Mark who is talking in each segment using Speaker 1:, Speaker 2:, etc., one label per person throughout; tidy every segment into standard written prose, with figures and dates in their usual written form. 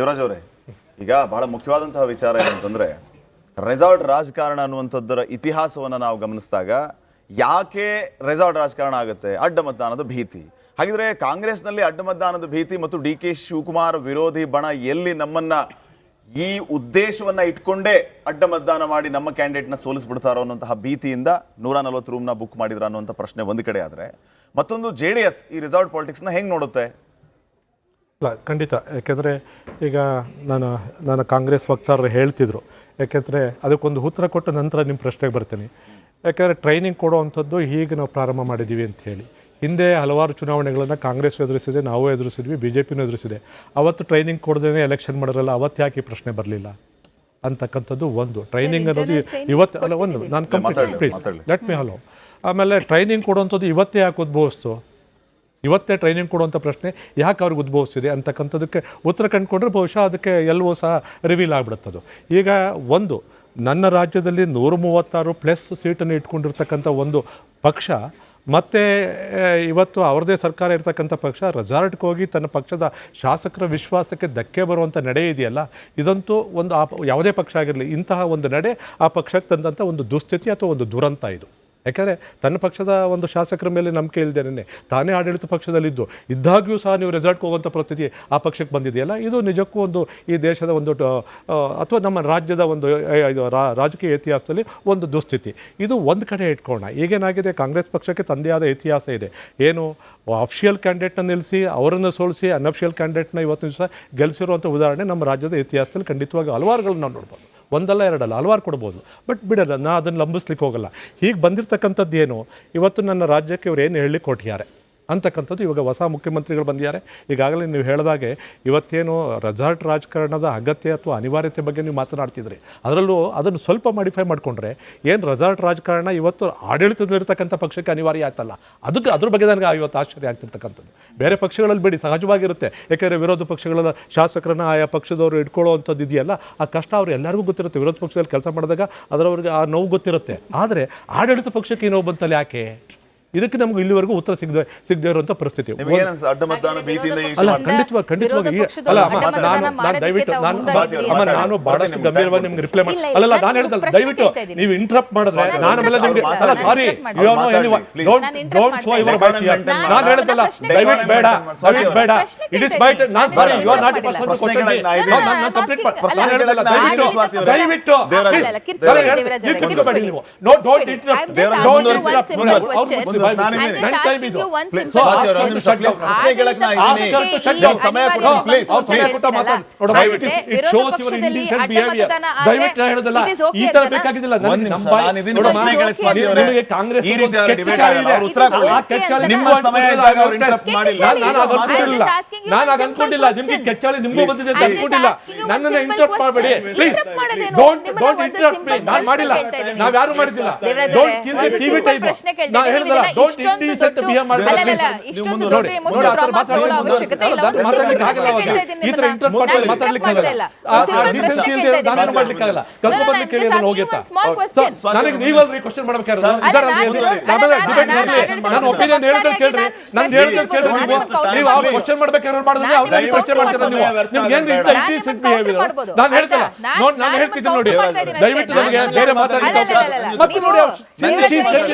Speaker 1: ದೇವರಾಜ್ ಅವರೇ, ಈಗ ಬಹಳ ಮುಖ್ಯವಾದಂತಹ ವಿಚಾರ ಏನಂತಂದ್ರೆ ರೆಸಾರ್ಟ್ ರಾಜಕಾರಣ ಅನ್ನುವಂಥದ್ದರ ಇತಿಹಾಸವನ್ನು ನಾವು ಗಮನಿಸಿದಾಗ ಯಾಕೆ ರೆಸಾರ್ಟ್ ರಾಜಕಾರಣ ಆಗುತ್ತೆ? ಅಡ್ಡ ಮತದಾನದ ಭೀತಿ. ಹಾಗಿದ್ರೆ ಕಾಂಗ್ರೆಸ್ನಲ್ಲಿ ಅಡ್ಡ ಮತದಾನದ ಭೀತಿ ಮತ್ತು ಡಿ ಕೆ ಶಿವಕುಮಾರ್ ವಿರೋಧಿ ಬಣ ಎಲ್ಲಿ ನಮ್ಮನ್ನ ಈ ಉದ್ದೇಶವನ್ನ ಇಟ್ಕೊಂಡೇ ಅಡ್ಡ ಮತದಾನ ಮಾಡಿ ನಮ್ಮ ಕ್ಯಾಂಡಿಡೇಟ್ನ ಸೋಲಿಸ್ಬಿಡ್ತಾರೋ ಅನ್ನೋಂತಹ ಭೀತಿಯಿಂದ 140 ರೂಮ್ನ ಬುಕ್ ಮಾಡಿದ್ರ ಅನ್ನುವಂಥ ಪ್ರಶ್ನೆ ಒಂದು ಕಡೆ ಆದರೆ, ಮತ್ತೊಂದು JDS ಈ ರೆಸಾರ್ಟ್ ಪಾಲಿಟಿಕ್ಸ್ನ ಹೆಂಗೆ ನೋಡುತ್ತೆ?
Speaker 2: ಇಲ್ಲ, ಖಂಡಿತ. ಯಾಕೆಂದರೆ ಈಗ ನಾನು ಕಾಂಗ್ರೆಸ್ ವಕ್ತಾರರು ಹೇಳ್ತಿದ್ರು, ಯಾಕೆಂದರೆ ಅದಕ್ಕೊಂದು ಉತ್ತರ ಕೊಟ್ಟ ನಂತರ ನಿಮ್ಮ ಪ್ರಶ್ನೆಗೆ ಬರ್ತೀನಿ. ಯಾಕೆಂದರೆ ಟ್ರೈನಿಂಗ್ ಕೊಡುವಂಥದ್ದು ಈಗ ನಾವು ಪ್ರಾರಂಭ ಮಾಡಿದ್ದೀವಿ ಅಂತ ಹೇಳಿ. ಹಿಂದೆ ಹಲವಾರು ಚುನಾವಣೆಗಳನ್ನು ಕಾಂಗ್ರೆಸ್ ಎದುರಿಸಿದೆ, ನಾವು ಎದುರಿಸಿದ್ವಿ, BJPನೂ ಎದುರಿಸಿದೆ. ಅವತ್ತು ಟ್ರೈನಿಂಗ್ ಕೊಡದೇ ಎಲೆಕ್ಷನ್ ಮಾಡೋರಲ್ಲ, ಅವತ್ತು ಯಾಕೆ ಈ ಪ್ರಶ್ನೆ ಬರಲಿಲ್ಲ ಅಂತಕ್ಕಂಥದ್ದು ಒಂದು. ಟ್ರೈನಿಂಗ್ ಅನ್ನೋದು ಇವತ್ತು ಅಲ್ಲ, ಒಂದು ನಾನು complete please let me hello. ಆಮೇಲೆ ಟ್ರೈನಿಂಗ್ ಕೊಡುವಂಥದ್ದು ಇವತ್ತೇ ಯಾಕೆ ಉದ್ಭವಿಸ್ತು? ಇವತ್ತೇ ಟ್ರೈನಿಂಗ್ ಕೊಡುವಂಥ ಪ್ರಶ್ನೆ ಯಾಕೆ ಅವ್ರಿಗೆ ಉದ್ಭವಿಸ್ತಿದೆ ಅಂತಕ್ಕಂಥದ್ದಕ್ಕೆ ಉತ್ತರ ಕಂಡುಕೊಂಡ್ರೆ ಬಹುಶಃ ಅದಕ್ಕೆ ಎಲ್ಲವೂ ಸಹ ರಿವೀಲ್ ಆಗಿಬಿಡುತ್ತದು. ಈಗ ಒಂದು ನನ್ನ ರಾಜ್ಯದಲ್ಲಿ 136+ ಸೀಟನ್ನು ಇಟ್ಕೊಂಡಿರ್ತಕ್ಕಂಥ ಒಂದು ಪಕ್ಷ ಮತ್ತು ಇವತ್ತು ಅವ್ರದ್ದೇ ಸರ್ಕಾರ ಇರ್ತಕ್ಕಂಥ ಪಕ್ಷ ರೆಸಾರ್ಟ್ಗೆ ಹೋಗಿ ತನ್ನ ಪಕ್ಷದ ಶಾಸಕರ ವಿಶ್ವಾಸಕ್ಕೆ ಧಕ್ಕೆ ಬರುವಂಥ ನಡೆ ಇದೆಯಲ್ಲ, ಇದಂತೂ ಒಂದು ಯಾವುದೇ ಪಕ್ಷ ಆಗಿರಲಿ ಇಂತಹ ಒಂದು ನಡೆ ಆ ಪಕ್ಷಕ್ಕೆ ತಂದಂಥ ಒಂದು ದುಸ್ಥಿತಿ ಅಥವಾ ಒಂದು ದುರಂತ ಇದು. ಯಾಕೆಂದರೆ ತನ್ನ ಪಕ್ಷದ ಒಂದು ಶಾಸಕರ ಮೇಲೆ ನಂಬಿಕೆ ಇಲ್ಲದೇನೆ ತಾನೇ ಆಡಳಿತ ಪಕ್ಷದಲ್ಲಿದ್ದು ಇದ್ದಾಗ್ಯೂ ಸಹ ನೀವು ರೆಸಾರ್ಟ್ಗೆ ಹೋಗುವಂಥ ಪರಿಸ್ಥಿತಿ ಆ ಪಕ್ಷಕ್ಕೆ ಬಂದಿದೆಯಲ್ಲ, ಇದು ನಿಜಕ್ಕೂ ಒಂದು ಈ ದೇಶದ ಒಂದು ಅಥವಾ ನಮ್ಮ ರಾಜ್ಯದ ಒಂದು ರಾಜಕೀಯ ಇತಿಹಾಸದಲ್ಲಿ ಒಂದು ದುಸ್ಥಿತಿ. ಇದು ಒಂದು ಕಡೆ ಇಟ್ಕೊಳ್ಳೋಣ. ಈಗೇನಾಗಿದೆ, ಕಾಂಗ್ರೆಸ್ ಪಕ್ಷಕ್ಕೆ ತಂದೇ ಆದ ಇತಿಹಾಸ ಇದೆ. ಏನು ಅಫಿಷಿಯಲ್ ಕ್ಯಾಂಡಿಡೇಟ್ನ ನಿಲ್ಲಿಸಿ ಅವರನ್ನು ಸೋಲಿಸಿ ಅನ್ಅಫಿಷಿಯಲ್ ಕ್ಯಾಂಡಿಡೇಟ್ನ ಇವತ್ತು ದಿವಸ ಗೆಲ್ಲಿಸಿರುವಂಥ ಉದಾಹರಣೆ ನಮ್ಮ ರಾಜ್ಯದ ಇತಿಹಾಸದಲ್ಲಿ ಖಂಡಿತವಾಗಿ ಹಲವಾರುಗಳನ್ನ ನಾವು ನೋಡ್ಬೋದು. ಒಂದಲ್ಲ ಎರಡಲ್ಲ ಹಲವಾರು ಕೊಡ್ಬೋದು. ಬಟ್ ಬಿಡಲ್ಲ, ನಾನು ಅದನ್ನು ಲಂಬಿಸ್ಲಿಕ್ಕೆ ಹೋಗಲ್ಲ. ಹೀಗೆ ಬಂದಿರತಕ್ಕಂಥದ್ದು ಏನು, ಇವತ್ತು ನನ್ನ ರಾಜ್ಯಕ್ಕೆ ಇವ್ರು ಏನು ಹೇಳಲಿಕ್ಕೆ ಕೊಟ್ಟಿದ್ದಾರೆ ಅಂತಕ್ಕಂಥದ್ದು. ಇವಾಗ ಹೊಸ ಮುಖ್ಯಮಂತ್ರಿಗಳು ಬಂದಿದ್ದಾರೆ. ಈಗಾಗಲೇ ನೀವು ಹೇಳಿದಾಗೆ ಇವತ್ತೇನು ರೆಸಾರ್ಟ್ ರಾಜಕಾರಣದ ಅಗತ್ಯ ಅಥವಾ ಅನಿವಾರ್ಯತೆ ಬಗ್ಗೆ ನೀವು ಮಾತನಾಡ್ತಿದ್ರಿ, ಅದರಲ್ಲೂ ಅದನ್ನು ಸ್ವಲ್ಪ ಮಾಡಿಫೈ ಮಾಡಿಕೊಂಡ್ರೆ ಏನು ರೆಸಾರ್ಟ್ ರಾಜಕಾರಣ ಇವತ್ತು ಆಡಳಿತದಲ್ಲಿರ್ತಕ್ಕಂಥ ಪಕ್ಷಕ್ಕೆ ಅನಿವಾರ್ಯ ಆಯ್ತಲ್ಲ, ಅದ್ರ ಬಗ್ಗೆ ನನಗೆ ಇವತ್ತು ಆಶ್ಚರ್ಯ ಆಗ್ತಿರ್ತಕ್ಕಂಥದ್ದು. ಬೇರೆ ಪಕ್ಷಗಳಲ್ಲಿ ಬಿಡಿ, ಸಹಜವಾಗಿರುತ್ತೆ. ಯಾಕೆಂದರೆ ವಿರೋಧ ಪಕ್ಷಗಳ ಶಾಸಕರನ್ನ ಆಯಾ ಪಕ್ಷದವರು ಇಟ್ಕೊಳ್ಳುವಂಥದ್ದು ಇದೆಯಲ್ಲ, ಆ ಕಷ್ಟ ಅವ್ರು ಎಲ್ಲರಿಗೂ ಗೊತ್ತಿರುತ್ತೆ. ವಿರೋಧ ಪಕ್ಷದಲ್ಲಿ ಕೆಲಸ ಮಾಡಿದಾಗ ಅದರವ್ರಿಗೆ ಆ ನೋವು ಗೊತ್ತಿರುತ್ತೆ. ಆದರೆ ಆಡಳಿತ ಪಕ್ಷಕ್ಕೆ ಈ ನೋವು ಬಂತಲ್ಲ ಯಾಕೆ? ಇದಕ್ಕೆ ನಮ್ಗೆ ಇಲ್ಲಿವರೆಗೂ ಉತ್ತರ ಸಿಗದೆ ಇರುವಂಥ ಪರಿಸ್ಥಿತಿ. ಅಲ್ಲ, ಖಂಡಿತವಾಗಿ ಅಲ್ಲ ನಾನು ದಯವಿಟ್ಟು ನಾನು ಬಹಳಷ್ಟು ಗಂಭೀರವಾಗಿ ನಿಮ್ಗೆ ರಿಪ್ಲೈ ಮಾಡಿ ಅಲ್ಲ ನಾನು ಹೇಳಿದಲ್ಲ, ದಯವಿಟ್ಟು ನೀವು ಇಂಟರಪ್ಟ್ ಮಾಡಿದ್ರೆ ನಾನು ಆಮೇಲೆ ನಿಮ್ಗೆ ಅಲ್ಲ sorry don't show your byte here. ನಾನು ಹೇಳಿದಲ್ಲ, ದಯವಿಟ್ಟು ಬೇಡ ಇಟ್ ಇಸ್ ಬೈಟ್. ನಾನು sorry, you are not a person to question me. ನಾನು ಕಂಪ್ಲೀಟ್ ನಾನು ಹೇಳಿದಲ್ಲ, ದಯವಿಟ್ಟು ಕುತ್ಕೋಬೇಡಿ ನೀವು. Don't interrupt. ನಾನು ಅನ್ಕೊಂಡಿಲ್ಲ ನಿಮ್ಗೆ ಕೆಚ್ಚಾಳಿ ನಿಮ್ಗೂ ಬಂದಿದೆ ಅಂತ ಅನ್ಕೊಂಡಿಲ್ಲ. ನನ್ನನ್ನ ಇಂಟರಪ್ಟ್ ಮಾಡಬೇಡಿ ಪ್ಲೀಸ್. Don't interrupt me. ನಾನು ಮಾಡಿಲ್ಲ, ನಾವ್ ಯಾರು ಮಾಡಿದ್ದಿಲ್ಲ. Don't kill the TV time. ನಾನು ಹೇಳಿದಲ್ಲ, ಡೋಂಟ್ ಇಂಡಿಸೆಂಟ್ ಬಿಹೇವ್ ಮಾಡಬೇಡಿ ಪ್ಲೀಸ್. ನೋಡಿ ಸರ್, ಮಾತಾಡ್ಲಿಕ್ಕೆ ಈ ತರ ಇಂಟರಪ್ಟ್ ಮಾತಾಡ್ಲಿಕ್ಕೆ ಆಗಲ್ಲ. ಡಿಸೆನ್ಸಿ ಇಲ್ಲದೆ ನಾನು ಮಾಡ್ಲಿಕ್ಕೆ ಆಗಲ್ಲ. ಕಲ್ತು ಬರ್ಲಿಕ್ಕೆ ಹೇಳಿ ಅದನ್ನು ಹೋಗಿತ್ತಾ ನನಗೆ ನೀವಲ್ರಿ ಕ್ವಶನ್ ಮಾಡ್ಬೇಕಾದ್ರೆ ನಾನು ಒಪಿನಿಯನ್ ಹೇಳಿದ್ರೆ ಕೇಳ್ರಿ. ನಾನು ಹೇಳಿದ್ರೆ ಕೇಳ್ರಿ. ನೀವು ಆ ಕ್ವಶನ್ ಮಾಡ್ಬೇಕಾದ್ರೆ ಮಾಡಿದ್ರೆ ಅವ್ರನ್ನ ಪ್ರಶ್ನೆ ಮಾಡ್ತೀರಾ ನೀವು? ನಿಮ್ಗೆ ಏನು ಇಂಡಿಸೆಂಟ್ ಬಿಹೇವಿಯರ್ ನಾನು ಹೇಳ್ತಲ್ಲ. ನಾನು ಹೇಳ್ತಿದ್ದೀನಿ ನೋಡಿ, ದಯವಿಟ್ಟು ನನಗೆ ಬೇರೆ ಮಾತಾಡಲಿಕ್ಕೆ ಮತ್ತೆ ನೋಡಿ.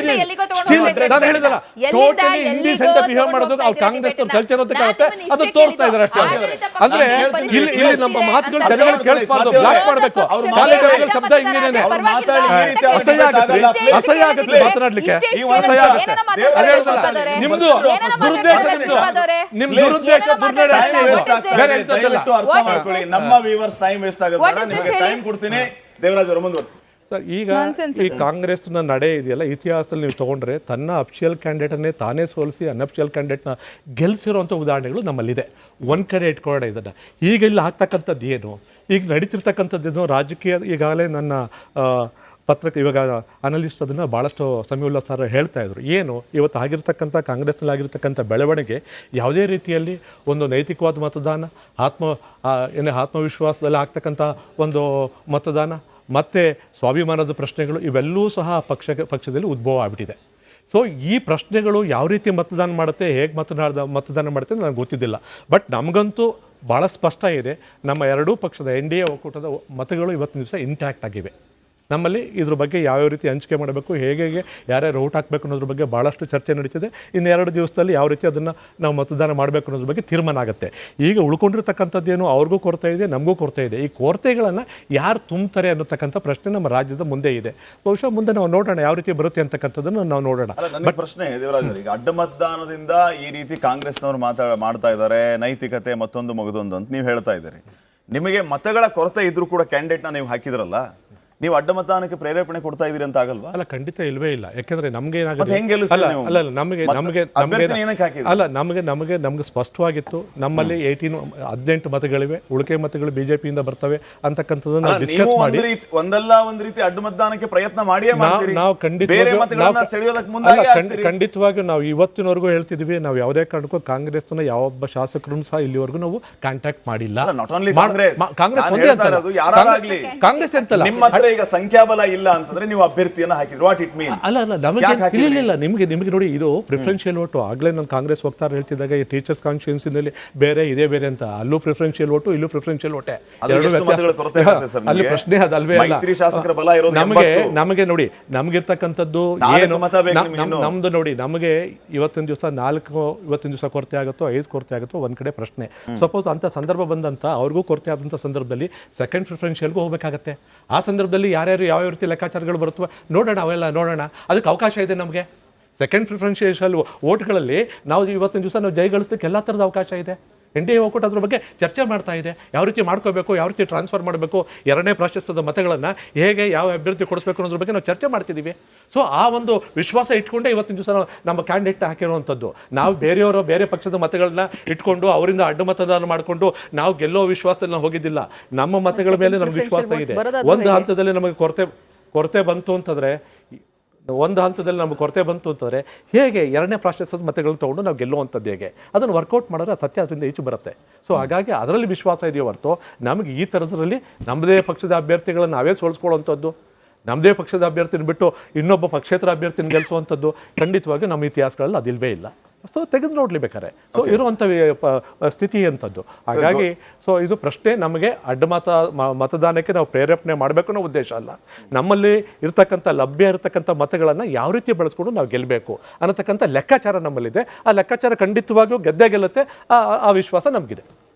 Speaker 2: ನಾನು ಹೇಳಿದಲ್ಲ, ಟೋಟಲಿ ಇಂಡಿಸೆಂಟ್ ಬಿಹೇವ್ ಮಾಡೋದು ಅವ್ರು ಕಾಂಗ್ರೆಸ್ ಕಲ್ಚರ್ ಅಂತ ಕಾಣುತ್ತೆ. ಅದು ತೋರಿಸ್ತಾ ಇದ್ದಾರೆ ಅಷ್ಟೇ. ಅಂದ್ರೆ ಇಲ್ಲಿ ನಮ್ಮ ಮಾತುಗಳು ಜನಗಳು ಕೇಳಿಸಬಾರ್ದು, ಬ್ಲಾಕ್ ಮಾಡಬೇಕು. ಕಾಲೇಜಲ್ಲಿ ಶಬ್ದ ಹಿಂಗೇನೆ ಅಸಹ್ಯ ಆಗುತ್ತೆ ಮಾತನಾಡ್ಲಿಕ್ಕೆ, ಅಸಹ್ಯ ಆಗುತ್ತೆ. ನಿಮ್ದು ದುರುದ್ದೇಶ, ನಿಮ್ ದುರುದ್ದೇಶ ದುರ್ನಡೆ.
Speaker 1: ನಮ್ಮ ವ್ಯೂವರ್ಸ್ ಟೈಮ್ ವೇಸ್ಟ್ ಆಗುತ್ತೆ, ನಿಮಗೆ ಟೈಮ್ ಕೊಡ್ತೀನಿ. ದೇವರಾಜ್ ಅವರು ಮುಂದುವರಿಸಿ
Speaker 2: ಸರ್. ಈಗ ಈ ಕಾಂಗ್ರೆಸ್ನ ನಡೆ ಇದೆಯಲ್ಲ, ಇತಿಹಾಸದಲ್ಲಿ ನೀವು ತೊಗೊಂಡ್ರೆ ತನ್ನ ಅಫಿಷಿಯಲ್ ಕ್ಯಾಂಡಿಡೇಟನ್ನೇ ತಾನೇ ಸೋಲಿಸಿ ಅನ್ಅಫಿಷಿಯಲ್ ಕ್ಯಾಂಡಿಡೇಟ್ನ ಗೆಲ್ಲಿಸಿರುವಂಥ ಉದಾಹರಣೆಗಳು ನಮ್ಮಲ್ಲಿದೆ. ಒಂದು ಕಡೆ ಇಟ್ಕೊಳ್ಳೋಣ ಇದನ್ನು. ಈಗ ಇಲ್ಲಿ ಆಗ್ತಕ್ಕಂಥದ್ದು ಏನು, ಈಗ ನಡೀತಿರ್ತಕ್ಕಂಥದ್ದೇನು ರಾಜಕೀಯ. ಈಗಾಗಲೇ ನನ್ನ ಪತ್ರಕ್ಕೆ ಇವಾಗ ಅನಲಿಸ್ಟ್ ಅದನ್ನು ಭಾಳಷ್ಟು ಸಮೀವುಲ್ಲಾ ಸರ್ ಹೇಳ್ತಾ ಇದ್ರು. ಏನು ಇವತ್ತು ಆಗಿರ್ತಕ್ಕಂಥ ಕಾಂಗ್ರೆಸ್ನಲ್ಲಿ ಆಗಿರ್ತಕ್ಕಂಥ ಬೆಳವಣಿಗೆ ಯಾವುದೇ ರೀತಿಯಲ್ಲಿ ಒಂದು ನೈತಿಕವಾದ ಮತದಾನ, ಆತ್ಮವಿಶ್ವಾಸದಲ್ಲಿ ಆಗ್ತಕ್ಕಂಥ ಒಂದು ಮತದಾನ ಮತ್ತು ಸ್ವಾಭಿಮಾನದ ಪ್ರಶ್ನೆಗಳು ಇವೆಲ್ಲವೂ ಸಹ ಪಕ್ಷದಲ್ಲಿ ಉದ್ಭವ ಆಗಿಬಿಟ್ಟಿದೆ. ಸೊ ಈ ಪ್ರಶ್ನೆಗಳು ಯಾವ ರೀತಿ ಮತದಾನ ಮಾಡುತ್ತೆ, ಹೇಗೆ ಮತದಾನ ಮಾಡುತ್ತೆ ನನಗೆ ಗೊತ್ತಿದ್ದಿಲ್ಲ. ಬಟ್ ನಮಗಂತೂ ಭಾಳ ಸ್ಪಷ್ಟ ಇದೆ. ನಮ್ಮ ಎರಡೂ ಪಕ್ಷದ NDA ಒಕ್ಕೂಟದ ಮತಗಳು ಇವತ್ತಿನ ದಿವಸ ಇಂಟ್ಯಾಕ್ಟ್ ಆಗಿವೆ. ನಮ್ಮಲ್ಲಿ ಇದ್ರ ಬಗ್ಗೆ ಯಾವ್ಯಾವ ರೀತಿ ಹಂಚಿಕೆ ಮಾಡಬೇಕು, ಹೇಗೆ ಯಾರ್ಯಾರು ಓಟ್ ಹಾಕಬೇಕು ಅನ್ನೋದ್ರ ಬಗ್ಗೆ ಭಾಳಷ್ಟು ಚರ್ಚೆ ನಡೀತಿದೆ. ಇನ್ನು 2 ದಿವಸದಲ್ಲಿ ಯಾವ ರೀತಿ ಅದನ್ನು ನಾವು ಮತದಾನ ಮಾಡಬೇಕು ಅನ್ನೋದ್ರ ಬಗ್ಗೆ ತೀರ್ಮಾನ ಆಗುತ್ತೆ. ಈಗ ಉಳ್ಕೊಂಡಿರ್ತಕ್ಕಂಥದ್ದೇನು ಅವ್ರಿಗೂ ಕೊರತೆ ಇದೆ, ನಮಗೂ ಕೊರತೆ ಇದೆ. ಈ ಕೊರತೆಗಳನ್ನು ಯಾರು ತುಂಬ್ತಾರೆ ಅನ್ನೋತಕ್ಕಂಥ ಪ್ರಶ್ನೆ ನಮ್ಮ ರಾಜ್ಯದ ಮುಂದೆ ಇದೆ. ಬಹುಶಃ ಮುಂದೆ ನಾವು ನೋಡೋಣ ಯಾವ ರೀತಿ ಬರುತ್ತೆ ಅಂತಕ್ಕಂಥದ್ದನ್ನು ನಾವು ನೋಡೋಣ.
Speaker 1: ನನ್ನ ಪ್ರಶ್ನೆ ದೇವರಾಜ್ ಈಗ ಅಡ್ಡ ಮತದಾನದಿಂದ ಈ ರೀತಿ ಕಾಂಗ್ರೆಸ್ನವರು ಮಾಡ್ತಾ ಇದ್ದಾರೆ, ನೈತಿಕತೆ ಮತ್ತೊಂದು ಮಗದೊಂದು ಅಂತ ನೀವು ಹೇಳ್ತಾ ಇದ್ದೀರಿ. ನಿಮಗೆ ಮತಗಳ ಕೊರತೆ ಇದ್ರೂ ಕೂಡ ಕ್ಯಾಂಡಿಡೇಟ್ನ ನೀವು ಹಾಕಿದ್ರಲ್ಲ, ನೀವು ಅಡ್ಡ ಮತದಾನಕ್ಕೆ ಪ್ರೇರೇಪಣೆ ಕೊಡ್ತಾ ಇದೀರಿ ಅಂತ ಆಗಲ್ವಾ?
Speaker 2: ಅಲ್ಲ, ಖಂಡಿತ ಇಲ್ವೇ ಇಲ್ಲ. ಯಾಕೆಂದ್ರೆ ನಮ್ಗೆ ನಮಗೆ ಸ್ಪಷ್ಟವಾಗಿತ್ತು. ನಮ್ಮಲ್ಲಿ 18 ಮತಗಳಿವೆ, ಉಳಿಕೆ ಮತಗಳು ಬಿಜೆಪಿಯಿಂದ ಬರ್ತವೆ ಅಂತಕ್ಕಂಥದ್ದನ್ನ ಡಿಸ್ಕಸ್ ಮಾಡಿ
Speaker 1: ಒಂದಲ್ಲ ಒಂದ್ ರೀತಿ ಅಡ್ಡ ಮತದಾನಕ್ಕೆ ಪ್ರಯತ್ನ ಮಾಡಿಯೇ ಮಾಡ್ತೀರಿ.
Speaker 2: ನಾವು ಖಂಡಿತವಾಗಿಯೂ ನಾವು ಇವತ್ತಿನವರೆಗೂ ಹೇಳ್ತಿದ್ವಿ, ನಾವು ಯಾವುದೇ ಕಾರಣಕ್ಕೂ ಕಾಂಗ್ರೆಸ್ನ ಯಾವೊಬ್ಬ ಶಾಸಕರು ಸಹ ಇಲ್ಲಿವರೆಗೂ ನಾವು ಕಾಂಟ್ಯಾಕ್ಟ್ ಮಾಡಿಲ್ಲ. ಕಾಂಗ್ರೆಸ್ ಅಂತಲ್ಲ,
Speaker 1: ಈಗ ಸಂಖ್ಯಾಬಲ ಇಲ್ಲ ಅಂತಂದ್ರೆ ನೀವು ಅಭ್ಯರ್ಥಿಯನ್ನ ಹಾಕಿದ್ರು, ವಾಟ್ ಇಟ್ ಮೀನ್ಸ್?
Speaker 2: ಅಲ್ಲ ಇಲ್ಲ ನಿಮಗೆ ನೋಡಿ, ಇದು ಪ್ರಿಫರೆನ್ಷಿಯಲ್ ಓಟು. ಆಗ್ಲೇ ನಾನು ಕಾಂಗ್ರೆಸ್ ವಕ್ತಾರ ಹೇಳ್ತಿದ್ದಾಗ ಈ ಟೀಚರ್ಸ್ ಕಾನ್ಸ್ಟಿಟ್ಯೂನ್ಸಿನಲ್ಲಿ ಬೇರೆ ಇದೇ ಬೇರೆ ಅಂತ, ಅಲ್ಲೂ ಪ್ರಿಫರೆನ್ಷಿಯಲ್ ಓಟು, ಇಲ್ಲೂ ಪ್ರಿಫರೆನ್ಷಿಯಲ್ ಓಟೆ. ಅಲ್ಲಿ ಪ್ರಶ್ನೆ ಅದಲ್ವೇ ಅಲ್ಲ. ನಮಗೆ ನೋಡಿ, ನಮಗಿರ್ತಕ್ಕಂಥದ್ದು ಏನು, ನಮ್ದು ನೋಡಿ, ನಮಗೆ ಇವತ್ತಿನ ದಿವಸ ಕೊರತೆ ಆಗುತ್ತೋ 5 ಕೊರತೆ ಆಗುತ್ತೋ ಒಂದ್ ಕಡೆ ಪ್ರಶ್ನೆ. ಸಪೋಸ್ ಅಂತ ಸಂದರ್ಭ ಬಂದಂತ ಅವ್ರಿಗೂ ಕೊರತೆ ಆದಂತ ಸಂದರ್ಭದಲ್ಲಿ ಸೆಕೆಂಡ್ ಪ್ರಿಫರೆನ್ಷಿಯಲ್ಗೂ ಹೋಗ್ಬೇಕಾಗತ್ತೆ. ಆ ಸಂದರ್ಭದಲ್ಲಿ ಯಾರ್ಯಾರು ಯಾವ ರೀತಿ ಲೆಕ್ಕಾಚಾರಗಳು ಬರುತ್ತವೆ ನೋಡೋಣ, ಅವೆಲ್ಲ ನೋಡೋಣ. ಅದಕ್ಕೆ ಅವಕಾಶ ಇದೆ ನಮಗೆ. ಸೆಕೆಂಡ್ ಪ್ರಿಫರೆನ್ಷಿಯಲ್ ಓಟ್ಗಳಲ್ಲಿ ನಾವು ಇವತ್ತಿನ ದಿವಸ ನಾವು ಜಯಗಳಿಸಲಿಕ್ಕೆ ಎಲ್ಲ ಥರದ ಅವಕಾಶ ಇದೆ. NDA ಒಕ್ಕೂಟ ಅದ್ರ ಬಗ್ಗೆ ಚರ್ಚೆ ಮಾಡ್ತಾ ಇದೆ. ಯಾವ ರೀತಿ ಮಾಡ್ಕೋಬೇಕು, ಯಾವ ರೀತಿ ಟ್ರಾನ್ಸ್ಫರ್ ಮಾಡಬೇಕು, 2ನೇ ಪ್ರಾಶಸ್ತ್ಯದ ಮತಗಳನ್ನು ಹೇಗೆ ಯಾವ ಅಭ್ಯರ್ಥಿ ಕೊಡಿಸ್ಬೇಕು ಅನ್ನೋದ್ರ ಬಗ್ಗೆ ನಾವು ಚರ್ಚೆ ಮಾಡ್ತಿದ್ದೀವಿ. ಸೊ ಆ ಒಂದು ವಿಶ್ವಾಸ ಇಟ್ಕೊಂಡೇ ಇವತ್ತಿನ ದಿವಸ ನಮ್ಮ ಕ್ಯಾಂಡಿಡೇಟ್ ಹಾಕಿರುವಂಥದ್ದು. ನಾವು ಬೇರೆ ಪಕ್ಷದ ಮತಗಳನ್ನ ಇಟ್ಕೊಂಡು ಅವರಿಂದ ಅಡ್ಡ ಮತದಾನ ಮಾಡಿಕೊಂಡು ನಾವು ಗೆಲ್ಲೋ ವಿಶ್ವಾಸದಲ್ಲಿ ನಾವು ಹೋಗಿದ್ದಿಲ್ಲ. ನಮ್ಮ ಮತಗಳ ಮೇಲೆ ನಮ್ಗೆ ವಿಶ್ವಾಸ ಇದೆ. ಒಂದು ಹಂತದಲ್ಲಿ ನಮಗೆ ಕೊರತೆ ಬಂತು ಅಂತಂದರೆ ಹೇಗೆ 2ನೇ ಪ್ರಾಶಸ್ತ್ಯದ ಮತಗಳನ್ನ ತೊಗೊಂಡು ನಾವು ಗೆಲ್ಲುವಂಥದ್ದು ಹೇಗೆ, ಅದನ್ನು ವರ್ಕೌಟ್ ಮಾಡಿದ್ರೆ ಸತ್ಯ ಅದರಿಂದ ಈಚೆ ಬರುತ್ತೆ. ಸೊ ಹಾಗಾಗಿ ಅದರಲ್ಲಿ ವಿಶ್ವಾಸ ಇದೆಯೋ ಹೊರತು ನಮಗೆ ಈ ಥರದ್ರಲ್ಲಿ ನಮ್ಮದೇ ಪಕ್ಷದ ಅಭ್ಯರ್ಥಿಗಳನ್ನು ನಾವೇ ಸೋಲಿಸ್ಕೊಳ್ಳುವಂಥದ್ದು, ನಮ್ಮದೇ ಪಕ್ಷದ ಅಭ್ಯರ್ಥಿನ ಬಿಟ್ಟು ಇನ್ನೊಬ್ಬ ಪಕ್ಷೇತರ ಅಭ್ಯರ್ಥಿನ ಗೆಲ್ಲಿಸುವಂಥದ್ದು ಖಂಡಿತವಾಗಿ ನಮ್ಮ ಇತಿಹಾಸಗಳಲ್ಲಿ ಅದಿಲ್ವೇ ಇಲ್ಲ. ಸೊ ತೆಗೆದು ನೋಡ್ಲಿಬೇಕಾರೆ ಸೊ ಇರುವಂಥ ಸ್ಥಿತಿ ಅಂಥದ್ದು. ಹಾಗಾಗಿ ಸೊ ಇದು ಪ್ರಶ್ನೆ ನಮಗೆ ಮತದಾನಕ್ಕೆ ನಾವು ಪ್ರೇರೇಪಣೆ ಮಾಡಬೇಕು ಅನ್ನೋ ಉದ್ದೇಶ ಅಲ್ಲ. ನಮ್ಮಲ್ಲಿ ಲಭ್ಯ ಇರತಕ್ಕಂಥ ಮತಗಳನ್ನು ಯಾವ ರೀತಿ ಬಳಸ್ಕೊಂಡು ನಾವು ಗೆಲ್ಲಬೇಕು ಅನ್ನತಕ್ಕಂಥ ಲೆಕ್ಕಾಚಾರ ನಮ್ಮಲ್ಲಿದೆ. ಆ ಲೆಕ್ಕಾಚಾರ ಖಂಡಿತವಾಗಿಯೂ ಗೆದ್ದೇ ಗೆಲ್ಲುತ್ತೆ. ಆ ವಿಶ್ವಾಸ ನಮಗಿದೆ.